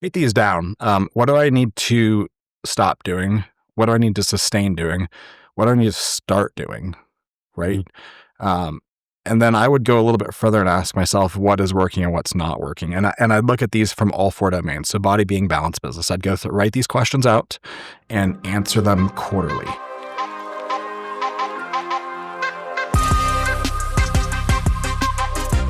Write these down. What do I need to stop doing? What do I need to sustain doing? What do I need to start doing? Right. And then I would go a little bit further and ask myself what is working and what's not working. And I'd look at these from all four domains. So body, being, balance, business. I'd go through, write these questions out and answer them quarterly.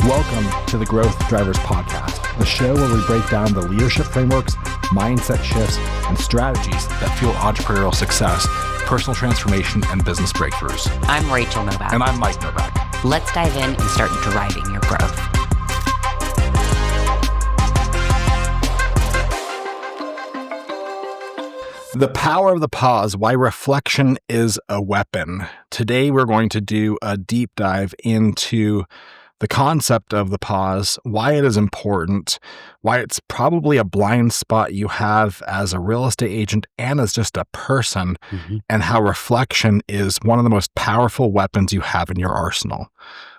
Welcome to the Growth Drivers Podcast, the show where we break down the leadership frameworks, mindset shifts, and strategies that fuel entrepreneurial success, personal transformation, and business breakthroughs. I'm Rachael Novak. And I'm Mike Novak. Let's dive in and start driving your growth. The power of the pause, why reflection is a weapon. Today, we're going to do a deep dive into the concept of the pause, why it is important, why it's probably a blind spot you have as a real estate agent and as just a person, and how reflection is one of the most powerful weapons you have in your arsenal.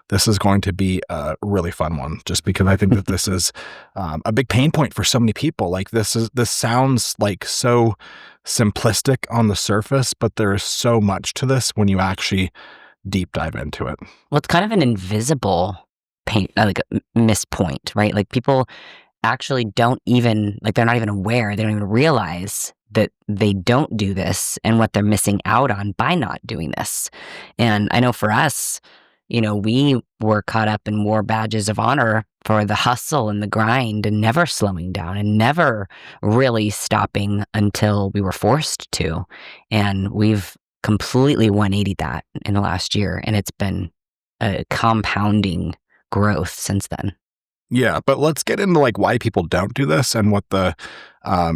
This is going to be a really fun one, just because I think that this is a big pain point for so many people. Like this sounds like so simplistic on the surface, but there is so much to this when you actually deep dive into it. Well, it's kind of an invisible pain, like a missed point, right? Like people actually don't even, like they're not even aware, they don't even realize that they don't do this and what they're missing out on by not doing this. And I know for us, you know, we were caught up in war badges of honor for the hustle and the grind and never slowing down and never really stopping until we were forced to. And we've completely 180'd that in the last year. And it's been a compounding growth since then. Yeah, but let's get into like why people don't do this and what the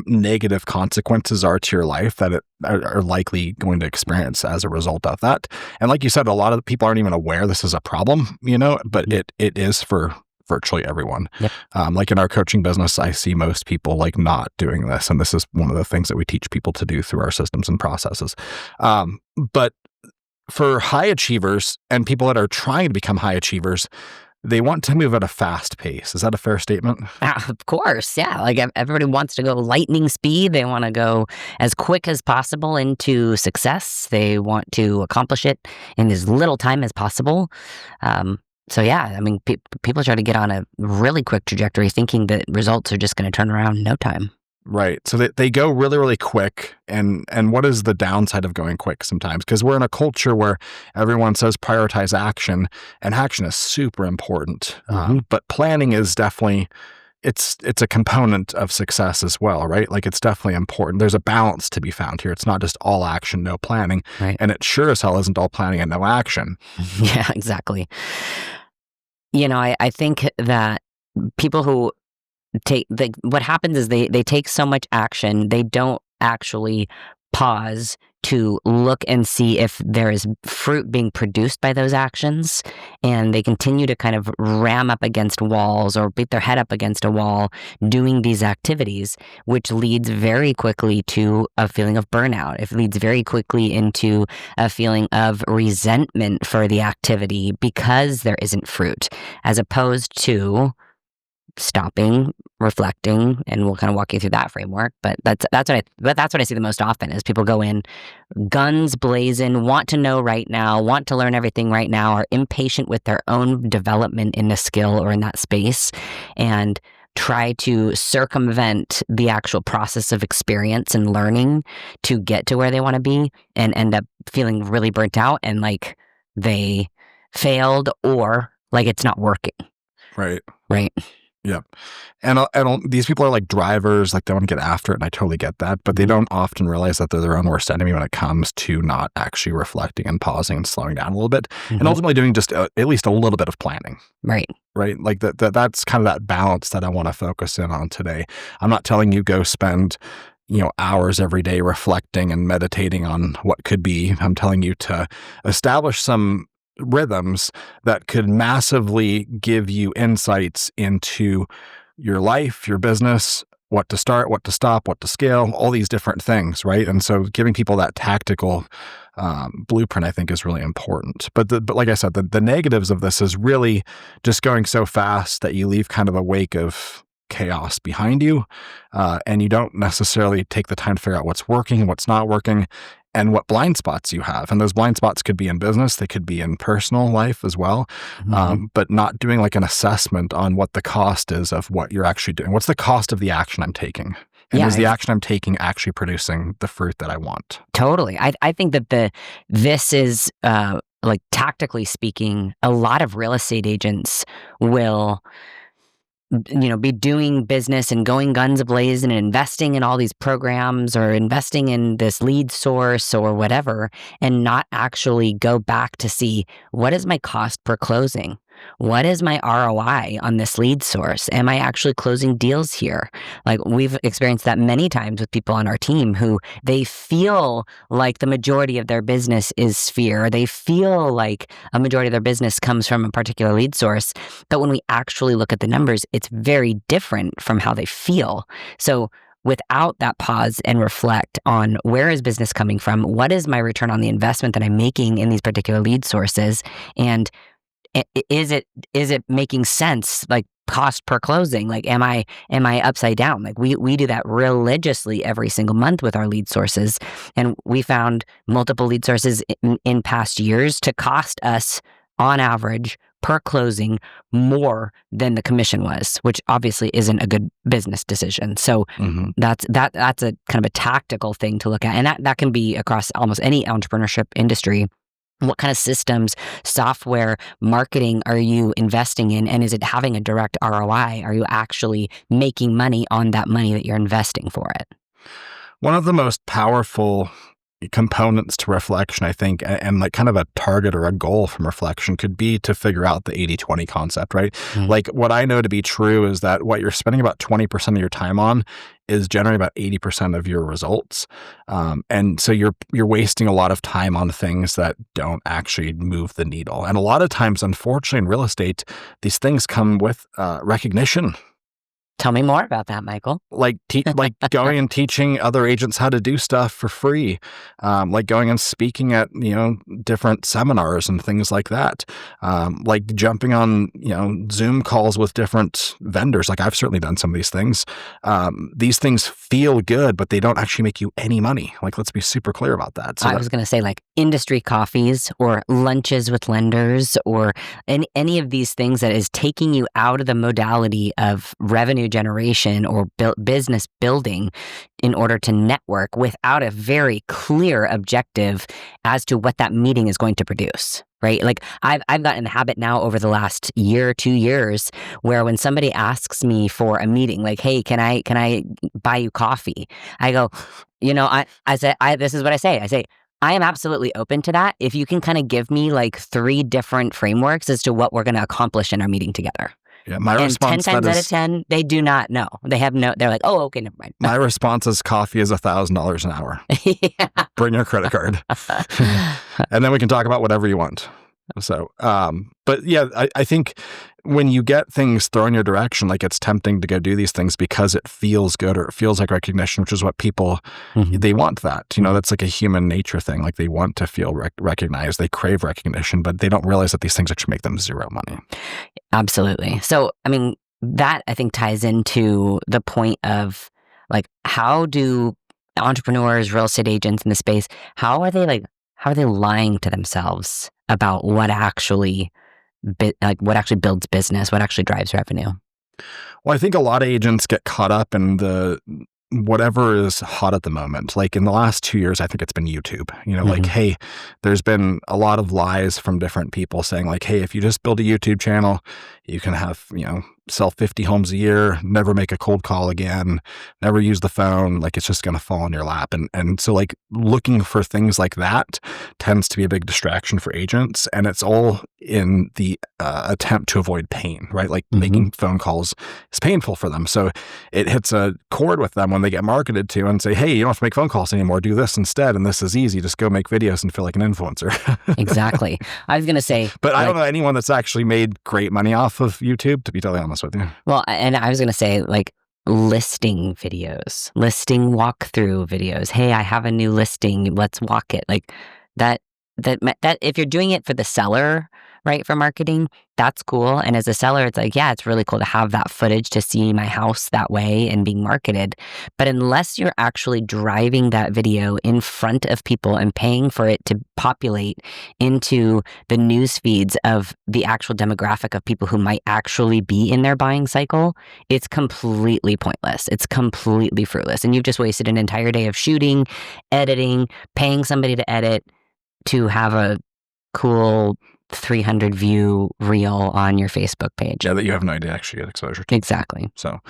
negative consequences are to your life that are likely going to experience as a result of that. And like you said, a lot of the people aren't even aware this is a problem, you know, but it is for virtually everyone. Yep. Like in our coaching business, I see most people like not doing this. And this is one of the things that we teach people to do through our systems and processes. But for high achievers and people that are trying to become high achievers, they want to move at a fast pace. Is that a fair statement? Of course, yeah. Like everybody wants to go lightning speed. They want to go as quick as possible into success. They want to accomplish it in as little time as possible. So yeah, I mean, people try to get on a really quick trajectory thinking that results are just going to turn around in no time. Right. So they go really, really quick. And what is the downside of going quick sometimes? Because we're in a culture where everyone says prioritize action, and action is super important. But planning is definitely, it's a component of success as well, right? Like it's definitely important. There's a balance to be found here. It's not just all action, no planning. Right. And it sure as hell isn't all planning and no action. Yeah, exactly. You know, I think that people who what happens is they take so much action, they don't actually pause to look and see if there is fruit being produced by those actions. And they continue to kind of ram up against walls or beat their head up against a wall doing these activities, which leads very quickly to a feeling of burnout. It leads very quickly into a feeling of resentment for the activity because there isn't fruit, as opposed to stopping, reflecting, and we'll kind of walk you through that framework. But that's what I see the most often is people go in guns blazing, want to know right now, want to learn everything right now, are impatient with their own development in the skill or in that space, and try to circumvent the actual process of experience and learning to get to where they want to be, and end up feeling really burnt out and like they failed or like it's not working. Right. Right. Yeah. And these people are like drivers, like they want to get after it. And I totally get that, but they don't often realize that they're their own worst enemy when it comes to not actually reflecting and pausing and slowing down a little bit and ultimately doing just at least a little bit of planning. Right. Right. Like that's kind of that balance that I want to focus in on today. I'm not telling you go spend, hours every day reflecting and meditating on what could be. I'm telling you to establish some rhythms that could massively give you insights into your life, your business, what to start, what to stop, what to scale, all these different things, right? And so giving people that tactical blueprint, I think, is really important. But like I said, the negatives of this is really just going so fast that you leave kind of a wake of chaos behind you, and you don't necessarily take the time to figure out what's working and what's not working, and what blind spots you have. And those blind spots could be in business, they could be in personal life as well, but not doing like an assessment on what the cost is of what you're actually doing. What's the cost of the action I'm taking? And is the action I'm taking actually producing the fruit that I want? Totally. I think that this is like tactically speaking, a lot of real estate agents will be doing business and going guns ablaze and investing in all these programs or investing in this lead source or whatever, and not actually go back to see, what is my cost per closing? What is my ROI on this lead source? Am I actually closing deals here? Like, we've experienced that many times with people on our team who they feel like the majority of their business is Sphere. They feel like a majority of their business comes from a particular lead source. But when we actually look at the numbers, it's very different from how they feel. So without that pause and reflect on, where is business coming from? What is my return on the investment that I'm making in these particular lead sources? And is it making sense, like cost per closing? Like, am I upside down? Like, we do that religiously every single month with our lead sources, and we found multiple lead sources in past years to cost us on average per closing more than the commission was, which obviously isn't a good business decision. So that's a kind of a tactical thing to look at, and that can be across almost any entrepreneurship industry. What kind of systems, software, marketing are you investing in? And is it having a direct ROI? Are you actually making money on that money that you're investing for it? One of the most powerful components to reflection, I think, and like kind of a target or a goal from reflection could be to figure out the 80-20 concept, right? Like, what I know to be true is that what you're spending about 20% of your time on is generating about 80% of your results. And so you're wasting a lot of time on things that don't actually move the needle. And a lot of times, unfortunately, in real estate, these things come with recognition. Tell me more about that, Michael. Like going and teaching other agents how to do stuff for free, like going and speaking at different seminars and things like that, like jumping on Zoom calls with different vendors. Like, I've certainly done some of these things. These things feel good, but they don't actually make you any money. Like, let's be super clear about that. So I was going to say, like, industry coffees or lunches with lenders or any of these things that is taking you out of the modality of revenue generation or business building in order to network without a very clear objective as to what that meeting is going to produce, right? Like, I've gotten in the habit now over the last year, 2 years, where when somebody asks me for a meeting, like, hey, can I buy you coffee? I go, I say, this is what I say. I say, I am absolutely open to that if you can kind of give me like 3 different frameworks as to what we're going to accomplish in our meeting together. Yeah, my and response 10 times out of 10, they do not know. They're like, oh, okay, never mind. My response is, coffee is $1,000 an hour. Yeah. Bring your credit card. And then we can talk about whatever you want. So, but yeah, I think when you get things thrown your direction, like, it's tempting to go do these things because it feels good or it feels like recognition, which is what people, they want that. That's like a human nature thing. Like, they want to feel recognized. They crave recognition, but they don't realize that these things actually make them zero money. Absolutely. So, I mean, that I think ties into the point of, like, how do entrepreneurs, real estate agents in the space, how are they lying to themselves about what actually builds business, what actually drives revenue? Well, I think a lot of agents get caught up in the whatever is hot at the moment. Like, in the last 2 years, I think it's been YouTube. Like, hey, there's been a lot of lies from different people saying, like, hey, if you just build a YouTube channel, you can have, sell 50 homes a year, never make a cold call again, never use the phone. Like, it's just going to fall in your lap. And so, like, looking for things like that tends to be a big distraction for agents. And it's all in the attempt to avoid pain, right? Like, making phone calls is painful for them. So it hits a chord with them when they get marketed to and say, hey, you don't have to make phone calls anymore. Do this instead. And this is easy. Just go make videos and feel like an influencer. Exactly. I was going to say. But I don't know anyone that's actually made great money off of YouTube, to be totally honest with you. Well, and I was going to say, like, listing videos, listing walkthrough videos. Hey, I have a new listing. Let's walk it. Like, that if you're doing it for the seller right, for marketing, that's cool. And as a seller, it's like, yeah, it's really cool to have that footage to see my house that way and being marketed. But unless you're actually driving that video in front of people and paying for it to populate into the news feeds of the actual demographic of people who might actually be in their buying cycle, it's completely pointless. It's completely fruitless. And you've just wasted an entire day of shooting, editing, paying somebody to edit to have a cool 300 view reel on your Facebook page. Yeah, that you have no idea actually get exposure to. Exactly. So,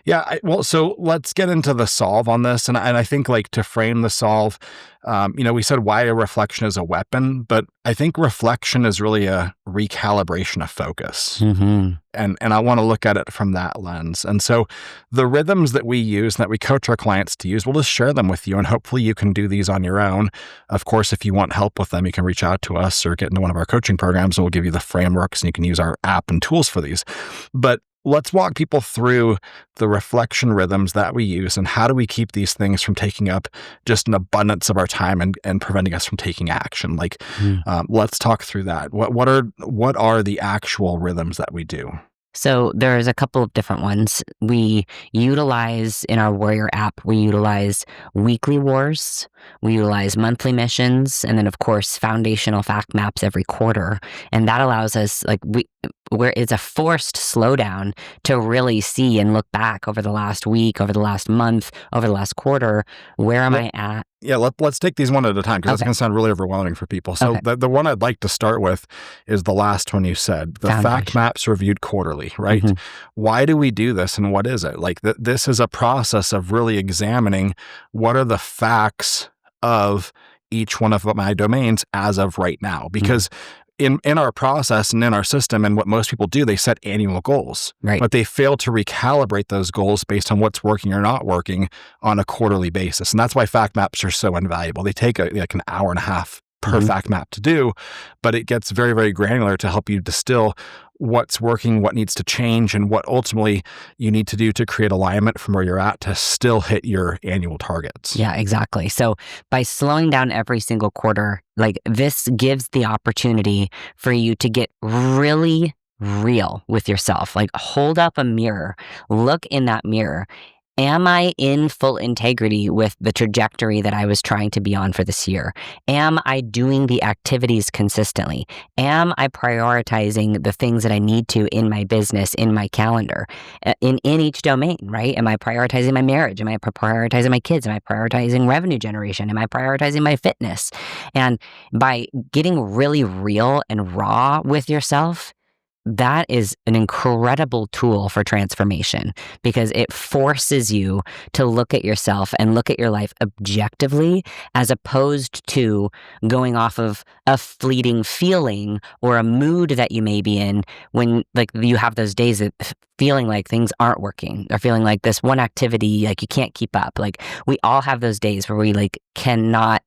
yeah, so let's get into the solve on this. And I think like to frame the solve, we said why a reflection is a weapon, but I think reflection is really a recalibration of focus. Mm-hmm. And I want to look at it from that lens. And so the rhythms that we use and that we coach our clients to use, we'll just share them with you. And hopefully you can do these on your own. Of course, if you want help with them, you can reach out to us or get into one of our coaching programs and we'll give you the frameworks and you can use our app and tools for these. But let's walk people through the reflection rhythms that we use and how do we keep these things from taking up just an abundance of our time and preventing us from taking action. Like, let's talk through that. What are the actual rhythms that we do? So there's a couple of different ones. We utilize in our Warrior app, we utilize weekly wars, we utilize monthly missions, and then of course foundational fact maps every quarter. And that allows us where it's a forced slowdown to really see and look back over the last week, over the last month, over the last quarter. Where am I at? Yeah, let's take these one at a time because that's going to sound really overwhelming for people. So the one I'd like to start with is the last one you said, the fact maps reviewed quarterly, right? Mm-hmm. Why do we do this and what is it? Like this is a process of really examining what are the facts of each one of my domains as of right now. Because in our process and in our system and what most people do, they set annual goals, right? But they fail to recalibrate those goals based on what's working or not working on a quarterly basis. And that's why fact maps are so invaluable. They take like an hour and a half per fact map to do, but it gets very, very granular to help you distill what's working, what needs to change, and what ultimately you need to do to create alignment from where you're at to still hit your annual targets. Yeah, exactly. So by slowing down every single quarter, like this gives the opportunity for you to get really real with yourself. Like hold up a mirror, look in that mirror. Am I in full integrity with the trajectory that I was trying to be on for this year? Am I doing the activities consistently? Am I prioritizing the things that I need to in my business, in my calendar, in each domain, right? Am I prioritizing my marriage? Am I prioritizing my kids? Am I prioritizing revenue generation? Am I prioritizing my fitness? And by getting really real and raw with yourself, that is an incredible tool for transformation because it forces you to look at yourself and look at your life objectively as opposed to going off of a fleeting feeling or a mood that you may be in when like you have those days that feeling like things aren't working or feeling like this one activity, like you can't keep up. Like we all have those days where we like cannot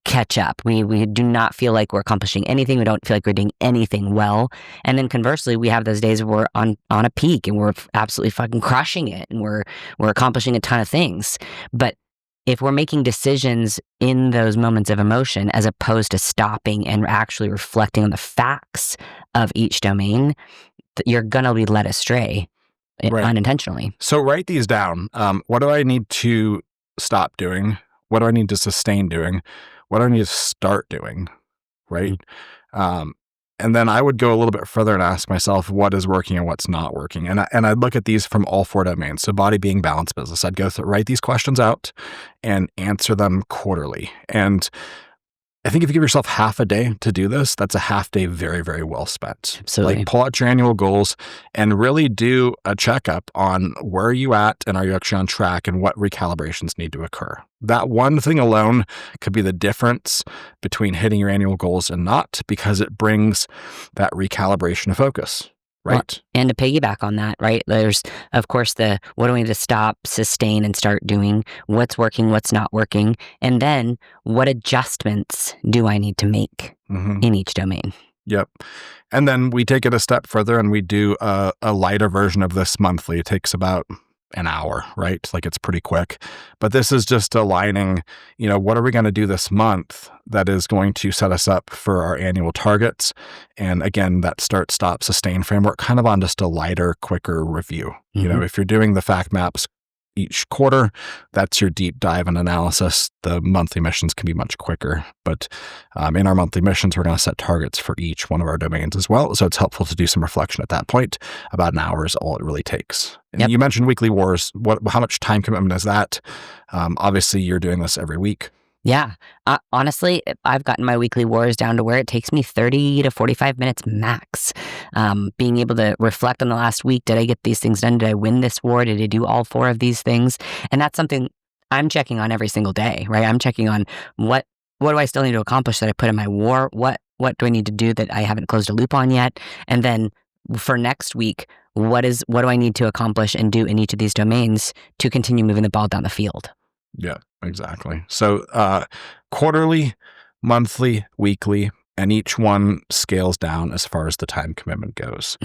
catch up. We do not feel like we're accomplishing anything. We don't feel like we're doing anything well. And then conversely, we have those days where we're on a peak and we're absolutely fucking crushing it and we're accomplishing a ton of things. But if we're making decisions in those moments of emotion as opposed to stopping and actually reflecting on the facts of each domain, you're gonna be led astray unintentionally. So write these down. What do I need to stop doing? What do I need to sustain doing? What do I need to start doing, right? And then I would go a little bit further and ask myself what is working and what's not working. And I'd look at these from all 4 domains. So body, being, balance, business. I'd go through, write these questions out and answer them quarterly. And I think if you give yourself half a day to do this, that's a half day very, very well spent. Absolutely. Like pull out your annual goals and really do a checkup on where are you at and are you actually on track and what recalibrations need to occur. That one thing alone could be the difference between hitting your annual goals and not because it brings that recalibration of focus. Right. Well, and to piggyback on that, right? There's, of course, what do we need to stop, sustain, and start doing? What's working, what's not working? And then what adjustments do I need to make in each domain? Yep. And then we take it a step further and we do a lighter version of this monthly. It takes about an hour, right? Like it's pretty quick. But this is just aligning, what are we going to do this month that is going to set us up for our annual targets? And again, that start, stop, sustain framework kind of on just a lighter, quicker review. If you're doing the fact maps each quarter, that's your deep dive and analysis. The monthly missions can be much quicker. But in our monthly missions, we're going to set targets for each one of our domains as well. So it's helpful to do some reflection at that point. About an hour is all it really takes. And you mentioned weekly wars. How much time commitment is that? Obviously, you're doing this every week. Yeah. Honestly, I've gotten my weekly wars down to where it takes me 30 to 45 minutes max. Being able to reflect on the last week. Did I get these things done? Did I win this war? Did I do all 4 of these things? And that's something I'm checking on every single day, right? I'm checking on what do I still need to accomplish that I put in my war? What do I need to do that I haven't closed a loop on yet? And then for next week, what do I need to accomplish and do in each of these domains to continue moving the ball down the field? Yeah, exactly. So quarterly, monthly, weekly, and each one scales down as far as the time commitment goes.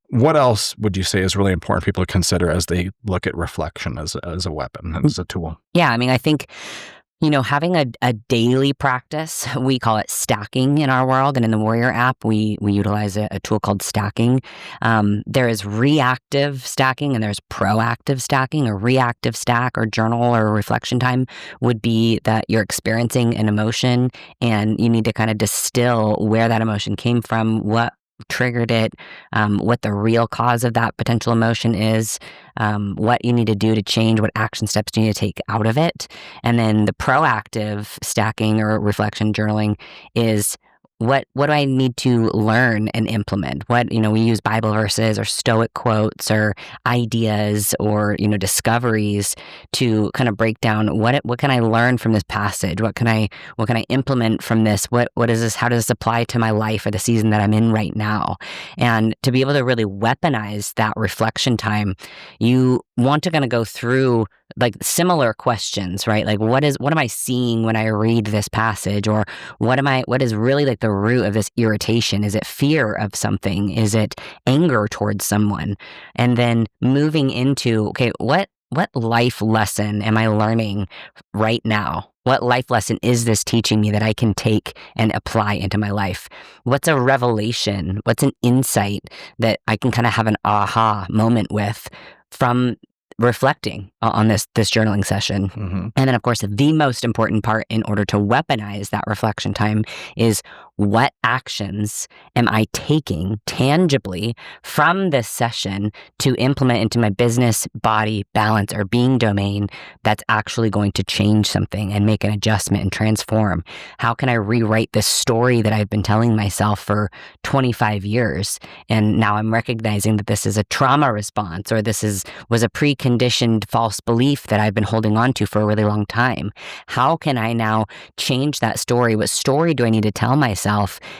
What else would you say is really important for people to consider as they look at reflection as a weapon, as a tool? Yeah, I mean, I think having a daily practice, we call it stacking in our world. And in the Warrior app, we utilize a tool called stacking. There is reactive stacking and there's proactive stacking. A reactive stack or journal or reflection time would be that you're experiencing an emotion and you need to kind of distill where that emotion came from, what triggered it, what the real cause of that potential emotion is, what you need to do to change, what action steps do you need to take out of it. And then the proactive stacking or reflection journaling is what do I need to learn and implement? What, we use Bible verses or Stoic quotes or ideas or, discoveries to kind of break down what can I learn from this passage? What can I implement from this? What is this? How does this apply to my life or the season that I'm in right now? And to be able to really weaponize that reflection time, you want to kind of go through like similar questions, right? Like what am I seeing when I read this passage? Or what is really like the root of this irritation? Is it fear of something? Is it anger towards someone? And then moving into, okay, what life lesson am I learning right now? What life lesson is this teaching me that I can take and apply into my life? What's a revelation? What's an insight that I can kind of have an aha moment with from reflecting on this journaling session? And then, of course, the most important part in order to weaponize that reflection time is what actions am I taking tangibly from this session to implement into my business, body, balance, or being domain that's actually going to change something and make an adjustment and transform? How can I rewrite this story that I've been telling myself for 25 years? And now I'm recognizing that this is a trauma response, or this was a preconditioned false belief that I've been holding on to for a really long time. How can I now change that story? What story do I need to tell myself?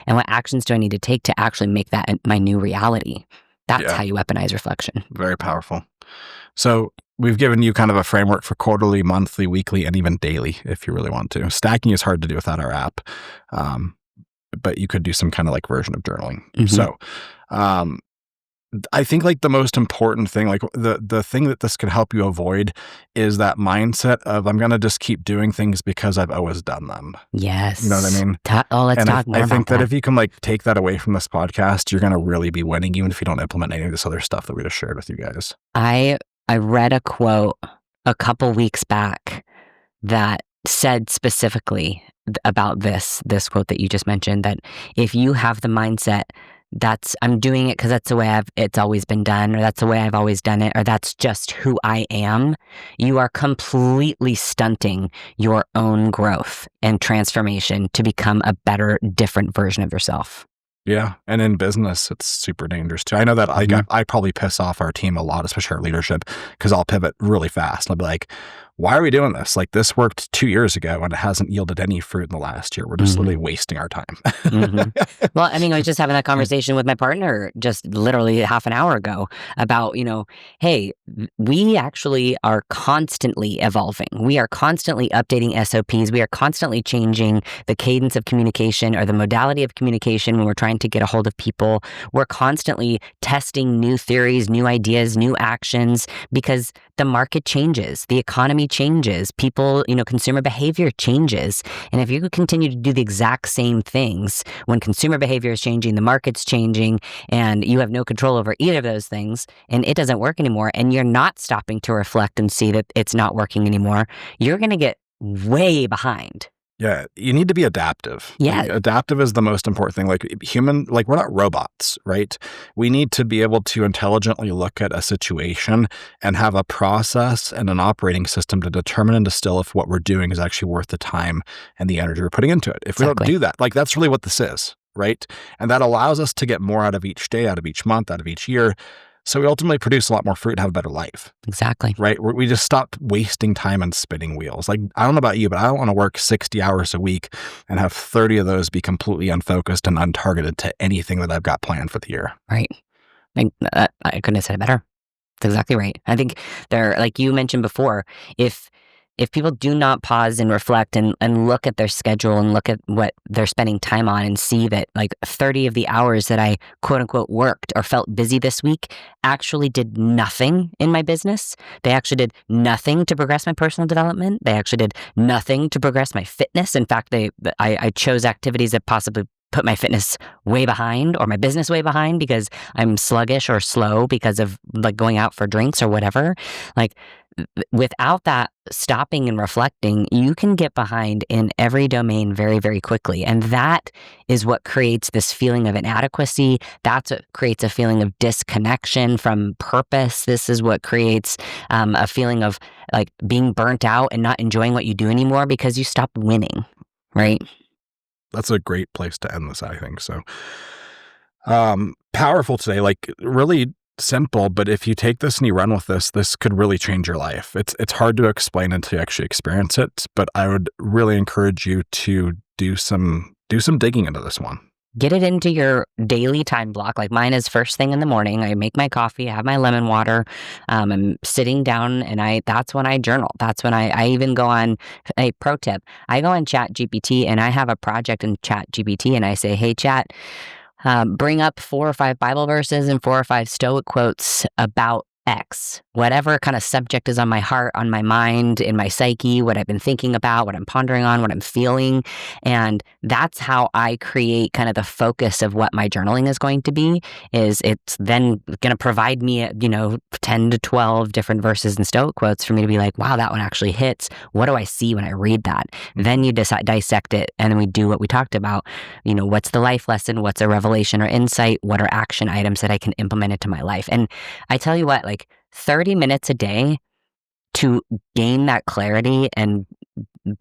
And what actions do I need to take to actually make that my new reality? That's how you weaponize reflection. Very powerful. So we've given you kind of a framework for quarterly, monthly, weekly, and even daily if you really want to. Stacking is hard to do without our app, but you could do some kind of like version of journaling. So I think like the most important thing, like the thing that this could help you avoid is that mindset of I'm going to just keep doing things because I've always done them. Yes. You know what I mean? Let's talk more about that. I think that if you can like take that away from this podcast, you're going to really be winning, even if you don't implement any of this other stuff that we just shared with you guys. I read a quote a couple weeks back that said specifically about this quote that you just mentioned, that if you have the mindset I'm doing it because that's the way it's always been done, or that's the way I've always done it, or that's just who I am, you are completely stunting your own growth and transformation to become a better, different version of yourself. Yeah. And in business, it's super dangerous too. I know that I probably piss off our team a lot, especially our leadership, because I'll pivot really fast. I'll be like, why are we doing this? Like, this worked 2 years ago and it hasn't yielded any fruit in the last year. We're just literally wasting our time. Well, I mean, I was just having that conversation with my partner just literally half an hour ago about, hey, we actually are constantly evolving. We are constantly updating SOPs. We are constantly changing the cadence of communication or the modality of communication when we're trying to get a hold of people. We're constantly testing new theories, new ideas, new actions, because the market changes, the economy changes, people, consumer behavior changes. And if you continue to do the exact same things when consumer behavior is changing, the market's changing, and you have no control over either of those things, and it doesn't work anymore, and you're not stopping to reflect and see that it's not working anymore, you're going to get way behind. Yeah, you need to be adaptive. Yeah. Adaptive is the most important thing. We're not robots, right? We need to be able to intelligently look at a situation and have a process and an operating system to determine and distill if what we're doing is actually worth the time and the energy we're putting into it. If we don't do that, that's really what this is, right? And that allows us to get more out of each day, out of each month, out of each year. So we ultimately produce a lot more fruit and have a better life. Exactly. Right? We just stopped wasting time on spinning wheels. I don't know about you, but I don't want to work 60 hours a week and have 30 of those be completely unfocused and untargeted to anything that I've got planned for the year. Right. I couldn't have said it better. That's exactly right. I think like you mentioned before, if people do not pause and reflect and look at their schedule and look at what they're spending time on and see that 30 of the hours that I quote unquote worked or felt busy this week actually did nothing in my business. They actually did nothing to progress my personal development. They actually did nothing to progress my fitness. In fact, I chose activities that possibly put my fitness way behind or my business way behind because I'm sluggish or slow because of going out for drinks or whatever. Without that stopping and reflecting, you can get behind in every domain very, very quickly. And that is what creates this feeling of inadequacy. That's what creates a feeling of disconnection from purpose. This is what creates a feeling of being burnt out and not enjoying what you do anymore because you stopped winning, right? That's a great place to end this, I think. So powerful today, really simple, but if you take this and you run with this could really change your life. It's hard to explain until you actually experience it, but I would really encourage you to do some digging into this one. Get it into your daily time block. Mine is first thing in the morning. I make my coffee, I have my lemon water. I'm sitting down and that's when I journal. That's when I even go on a pro tip. I go on Chat GPT and I have a project in Chat GPT and I say, hey, Chat, bring up 4 or 5 Bible verses and 4 or 5 Stoic quotes about X, whatever kind of subject is on my heart, on my mind, in my psyche, what I've been thinking about, what I'm pondering on, what I'm feeling. And that's how I create kind of the focus of what my journaling is going to be, is it's then going to provide me, 10 to 12 different verses and Stoic quotes for me to be like, wow, that one actually hits. What do I see when I read that? Then you dissect it and then we do what we talked about. What's the life lesson? What's a revelation or insight? What are action items that I can implement into my life? And I tell you what, 30 minutes a day to gain that clarity and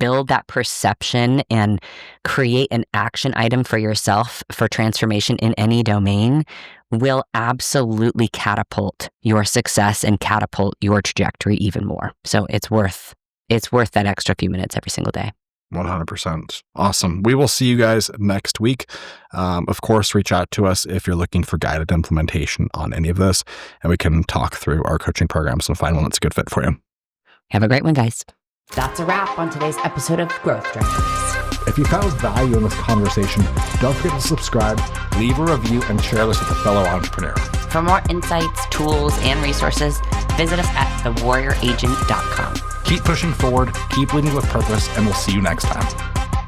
build that perception and create an action item for yourself for transformation in any domain will absolutely catapult your success and catapult your trajectory even more. So it's worth that extra few minutes every single day. 100%. Awesome. We will see you guys next week. Of course, reach out to us if you're looking for guided implementation on any of this, and we can talk through our coaching programs and find one that's a good fit for you. Have a great one, guys. That's a wrap on today's episode of Growth Drivers. If you found value in this conversation, don't forget to subscribe, leave a review, and share this with a fellow entrepreneur. For more insights, tools, and resources, visit us at thewarrioragent.com. Keep pushing forward, keep leading with purpose, and we'll see you next time.